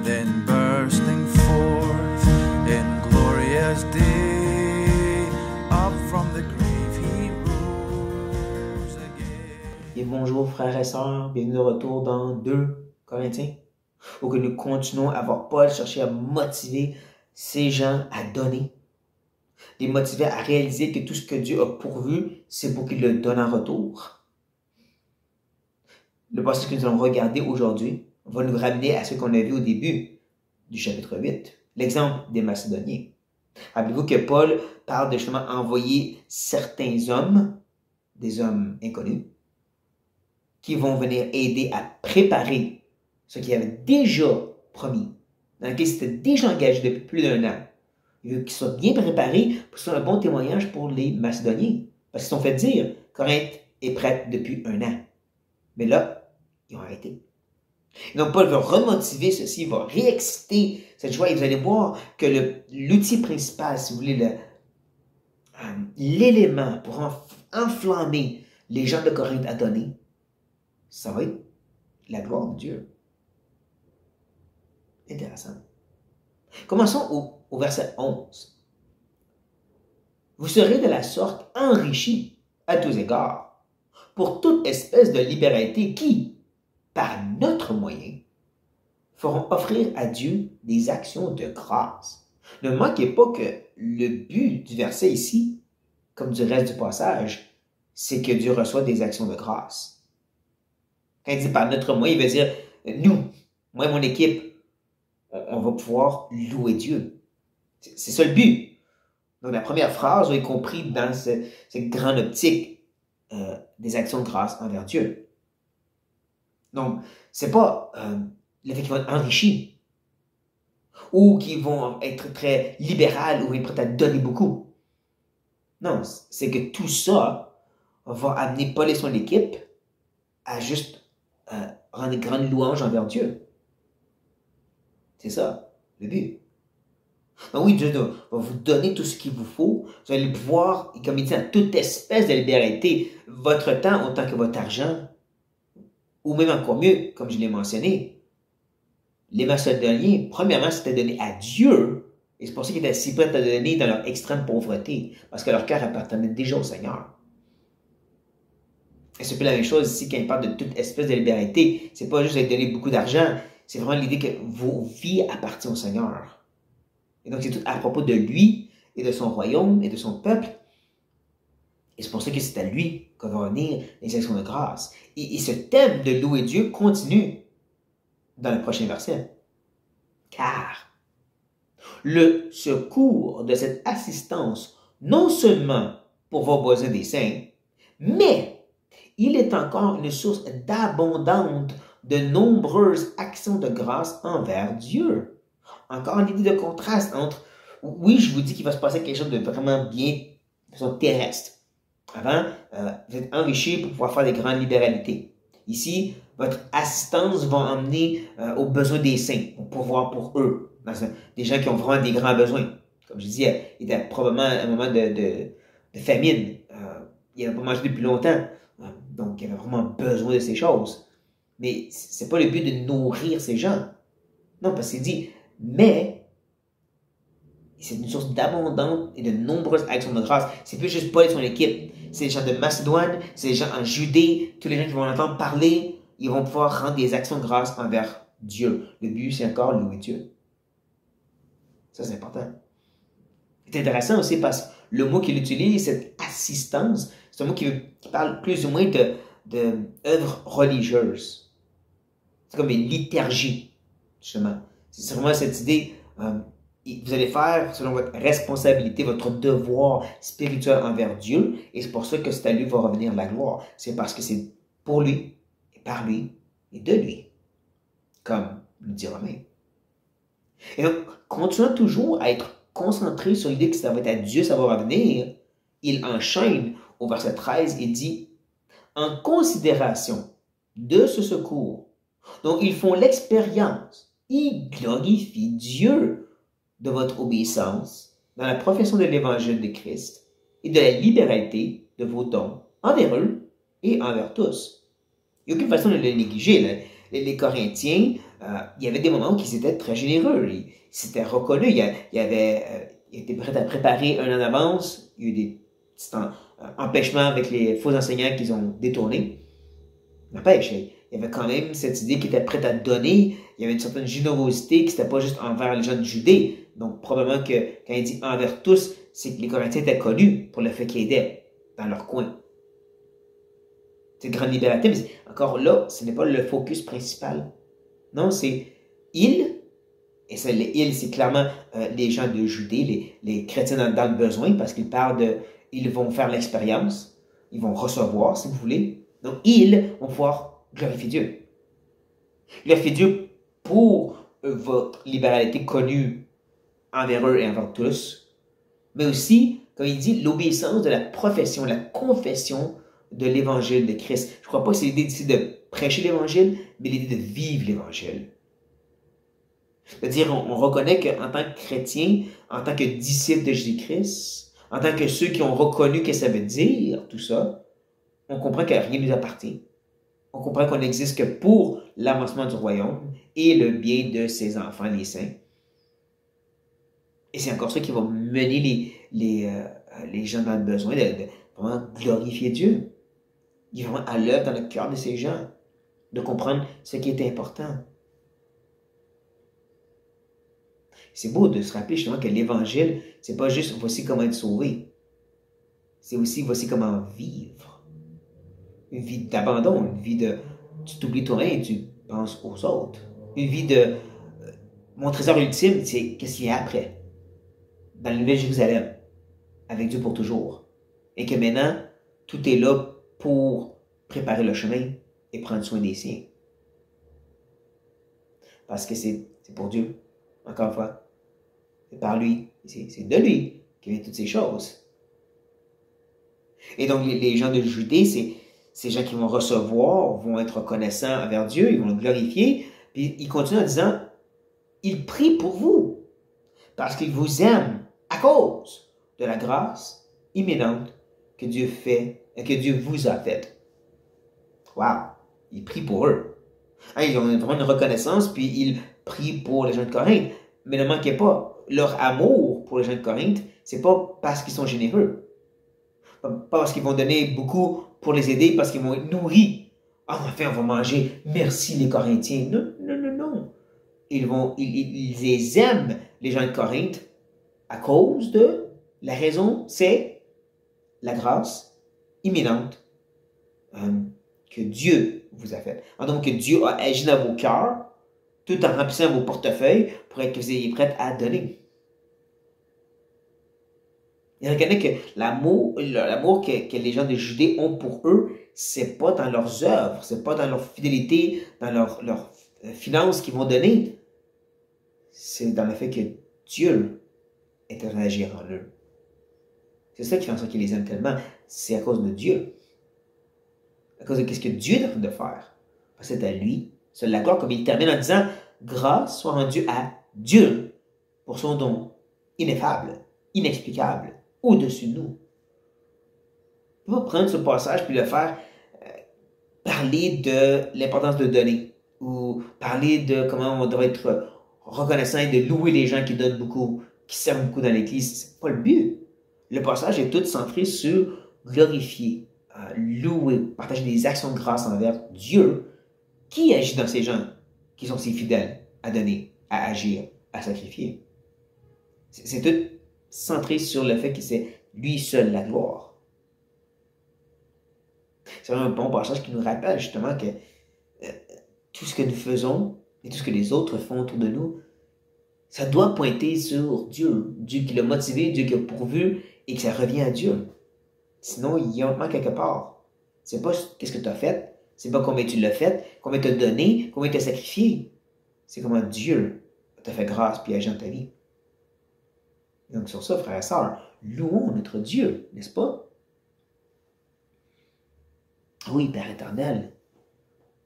then bursting forth in glorious day, up from the grave he rose again. Et bonjour frères et sœurs, bienvenue de retour dans 2 Corinthiens, où que nous continuons à voir Paul chercher à motiver ces gens à donner, les motiver à réaliser que tout ce que Dieu a pourvu, c'est pour qu'il le donne en retour. Le passage que nous allons regarder aujourd'hui va nous ramener à ce qu'on a vu au début du chapitre 8, l'exemple des Macédoniens. Rappelez-vous que Paul parle de justement envoyer certains hommes, des hommes inconnus, qui vont venir aider à préparer ce qu'il avait déjà promis, dans lequel il s'était déjà engagé depuis plus d'1 an. Il veut qu'ils soient bien préparés pour que ce soit un bon témoignage pour les Macédoniens. Parce qu'ils se sont fait dire, Corinthe est prête depuis 1 an. Mais là, ils ont arrêté. Et donc, Paul veut remotiver ceci, il va réexciter cette joie. Et vous allez voir que l'outil principal, si vous voulez, l'élément pour enflammer les gens de Corinthe à donner, ça va être la gloire de Dieu. Intéressant. Commençons au verset 11. Vous serez de la sorte enrichis à tous égards pour toute espèce de libéralité qui, par notre moyen, feront offrir à Dieu des actions de grâce. Ne manquez pas que le but du verset ici, comme du reste du passage, c'est que Dieu reçoit des actions de grâce. Quand il dit par notre moyen, il veut dire, nous, moi et mon équipe, on va pouvoir louer Dieu. C'est ça le but. Donc la première phrase, vous avez compris dans cette grande optique des actions de grâce envers Dieu. Donc, c'est pas le fait qu'ils vont être enrichis ou qu'ils vont être très libéral ou prêts à donner beaucoup. Non, c'est que tout ça va amener Paul et son équipe à juste rendre une grande louange envers Dieu. C'est ça, le but. Donc oui, Dieu va vous donner tout ce qu'il vous faut. Vous allez pouvoir, comme il dit, à toute espèce de libéralité, votre temps autant que votre argent, ou même encore mieux, comme je l'ai mentionné, les Macédoniens, premièrement, c'était donné à Dieu, et c'est pour ça qu'ils étaient si prêts à donner dans leur extrême pauvreté, parce que leur cœur appartenait déjà au Seigneur. Et c'est plus la même chose ici quand il parle de toute espèce de libéralité. C'est pas juste de donner beaucoup d'argent, c'est vraiment l'idée que vos vies appartiennent au Seigneur. Et donc c'est tout à propos de lui, et de son royaume, et de son peuple. Et c'est pour ça que c'est à lui qu'on va venir les actions de grâce. Et ce thème de louer Dieu continue dans le prochain verset. Car le secours de cette assistance, non seulement pour vos besoins des saints, mais il est encore une source d'abondante de nombreuses actions de grâce envers Dieu. Encore une idée de contraste entre, oui, je vous dis qu'il va se passer quelque chose de vraiment bien, de façon terrestre. Avant, vous êtes enrichi pour pouvoir faire des grandes libéralités. Ici, votre assistance va emmener aux besoins des saints, pour pouvoir pour eux. Des gens qui ont vraiment des grands besoins. Comme je disais, il y a probablement un moment de famine. Il n'avait pas mangé depuis longtemps. Donc, il avait vraiment besoin de ces choses. Mais ce n'est pas le but de nourrir ces gens. Non, parce qu'il dit, mais c'est une source d'abondante et de nombreuses actions de grâce. C'est plus juste Paul et son équipe. C'est les gens de Macédoine, c'est les gens en Judée, tous les gens qui vont entendre parler, ils vont pouvoir rendre des actions de grâce envers Dieu. Le but, c'est encore louer Dieu. Ça, c'est important. C'est intéressant aussi parce que le mot qu'il utilise, cette assistance, c'est un mot qui parle plus ou moins d'œuvres religieuses. C'est comme une liturgie, justement. C'est vraiment cette idée... vous allez faire selon votre responsabilité, votre devoir spirituel envers Dieu. Et c'est pour ça que c'est à lui va revenir la gloire. C'est parce que c'est pour lui, et par lui, et de lui. Comme nous dit Romain. Et donc, continuant toujours à être concentré sur l'idée que ça va être à Dieu, ça va revenir, il enchaîne au verset 13 et dit, en considération de ce secours dont ils font l'expérience, ils glorifient Dieu de votre obéissance dans la profession de l'évangile de Christ et de la libéralité de vos dons envers eux et envers tous. Il n'y a aucune façon de le négliger. Les Corinthiens, il y avait des moments où ils étaient très généreux. Ils s'étaient reconnus. Ils étaient prêts à préparer un an d'avance. Il y a eu des petits empêchements avec les faux enseignants qu'ils ont détournés. N'empêche, il y avait quand même cette idée qu'ils étaient prêts à donner. Il y avait une certaine générosité qui n'était pas juste envers les gens de Judée. Donc, probablement que quand il dit envers tous, c'est que les Corinthiens étaient connus pour le fait qu'ils aidaient dans leur coin. C'est une grande liberté, mais encore là, ce n'est pas le focus principal. Non, c'est ils, et ça, les ils, c'est clairement les gens de Judée, les chrétiens dans le besoin, parce qu'ils parlent de, ils vont faire l'expérience, ils vont recevoir, si vous voulez. Donc, ils vont pouvoir glorifier Dieu. Glorifier Dieu pour votre libéralité connue envers eux et envers tous, mais aussi, comme il dit, l'obéissance de la profession, la confession de l'évangile de Christ. Je ne crois pas que c'est l'idée ici de prêcher l'évangile, mais l'idée de vivre l'évangile. C'est-à-dire, on reconnaît qu'en tant que chrétien, en tant que disciple de Jésus-Christ, en tant que ceux qui ont reconnu que ça veut dire, tout ça, on comprend que rien ne nous appartient. On comprend qu'on n'existe que pour l'avancement du royaume et le bien de ses enfants, les saints. Et c'est encore ça qui va mener les gens dans le besoin de vraiment glorifier Dieu. Il est vraiment à l'œuvre dans le cœur de ces gens, de comprendre ce qui est important. C'est beau de se rappeler justement que l'Évangile, c'est pas juste voici comment être sauvé. C'est aussi voici comment vivre. Une vie d'abandon, une vie de tu t'oublies toi-même et tu penses aux autres. Une vie de mon trésor ultime, c'est qu'est-ce qu'il y a après. Dans le Nouvelle Jérusalem, avec Dieu pour toujours. Et que maintenant, tout est là pour préparer le chemin et prendre soin des siens. Parce que c'est pour Dieu, encore une fois. C'est par lui, c'est de lui qui vient toutes ces choses. Et donc, les gens de Judée, c'est ces gens qui vont recevoir, vont être reconnaissants envers Dieu, ils vont le glorifier, puis ils continuent en disant, ils prient pour vous, parce qu'ils vous aiment à cause de la grâce imminente que Dieu fait, que Dieu vous a faite. Wow! Ils prient pour eux. Hein, ils ont vraiment une reconnaissance, puis ils prient pour les gens de Corinthe. Mais ne manquez pas, leur amour pour les gens de Corinthe, c'est pas parce qu'ils sont généreux. Pas parce qu'ils vont donner beaucoup pour les aider, parce qu'ils vont être nourris. Ah, enfin, on va manger. Merci les Corinthiens. Non, non, non, non. Ils les aiment, les gens de Corinthe, à cause de la raison, c'est la grâce imminente que Dieu vous a faite. Donc, que Dieu a agi dans vos cœurs, tout en remplissant vos portefeuilles pour être que vous ayez prêts à donner. Il reconnaît que l'amour que les gens de Judée ont pour eux, c'est pas dans leurs œuvres, c'est pas dans leur fidélité, dans leurs finances qu'ils vont donner. C'est dans le fait que Dieu est à agir en eux. C'est ça qui fait en sorte qu'ils les aiment tellement. C'est à cause de Dieu. À cause de ce que Dieu est en train de faire. Parce que c'est à lui. C'est la gloire, comme il termine en disant, grâce soit rendue à Dieu pour son don ineffable, inexplicable, au-dessus de nous. On peut pas prendre ce passage puis le faire parler de l'importance de donner ou parler de comment on doit être reconnaissant et de louer les gens qui donnent beaucoup, qui servent beaucoup dans l'Église. C'est pas le but. Le passage est tout centré sur glorifier, louer, partager des actions de grâce envers Dieu qui agit dans ces gens qui sont si fidèles à donner, à agir, à sacrifier. C'est tout centré sur le fait que c'est lui seul la gloire. C'est un bon passage qui nous rappelle justement que tout ce que nous faisons et tout ce que les autres font autour de nous, ça doit pointer sur Dieu. Dieu qui l'a motivé, Dieu qui a pourvu et que ça revient à Dieu. Sinon, il y a un manque quelque part. C'est pas qu'est-ce que tu as fait, c'est pas combien tu l'as fait, combien tu as donné, combien tu as sacrifié. C'est comment Dieu t'a fait grâce puis agit dans ta vie. Donc sur ça, frères et sœurs, louons notre Dieu, n'est-ce pas? Oui, Père éternel,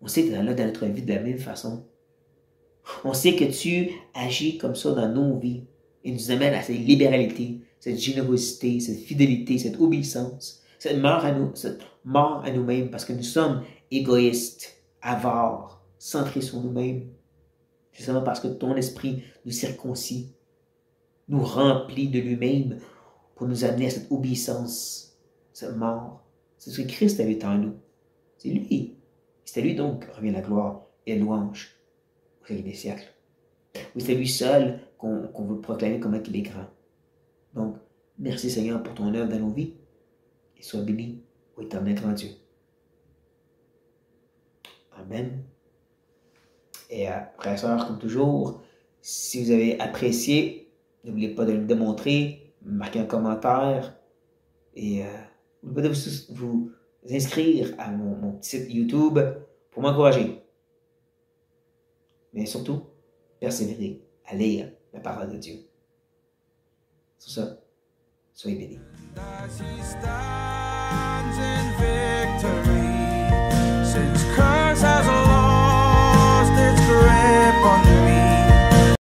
on sait que tu es là dans notre vie de la même façon. On sait que tu agis comme ça dans nos vies et nous amènes à cette libéralité, cette générosité, cette fidélité, cette obéissance, cette mort à nous-mêmes parce que nous sommes égoïstes, avares, centrés sur nous-mêmes. Justement parce que ton esprit nous circoncit, nous remplit de lui-même pour nous amener à cette obéissance, cette mort. C'est ce que Christ avait en nous. C'est lui. C'est à lui donc revient la gloire et la louange au siècle des siècles. Oui, c'est lui seul qu'on veut proclamer comme il est grand. Donc, merci Seigneur pour ton œuvre dans nos vies et sois béni au éternel grand Dieu. Amen. Et frères et sœurs, comme toujours, si vous avez apprécié, n'oubliez pas de le démontrer, marquer un commentaire et n'oubliez pas de vous inscrire à mon petit site YouTube pour m'encourager. Mais surtout, persévérer à lire la parole de Dieu. Sur ça, soyez bénis. As he stands in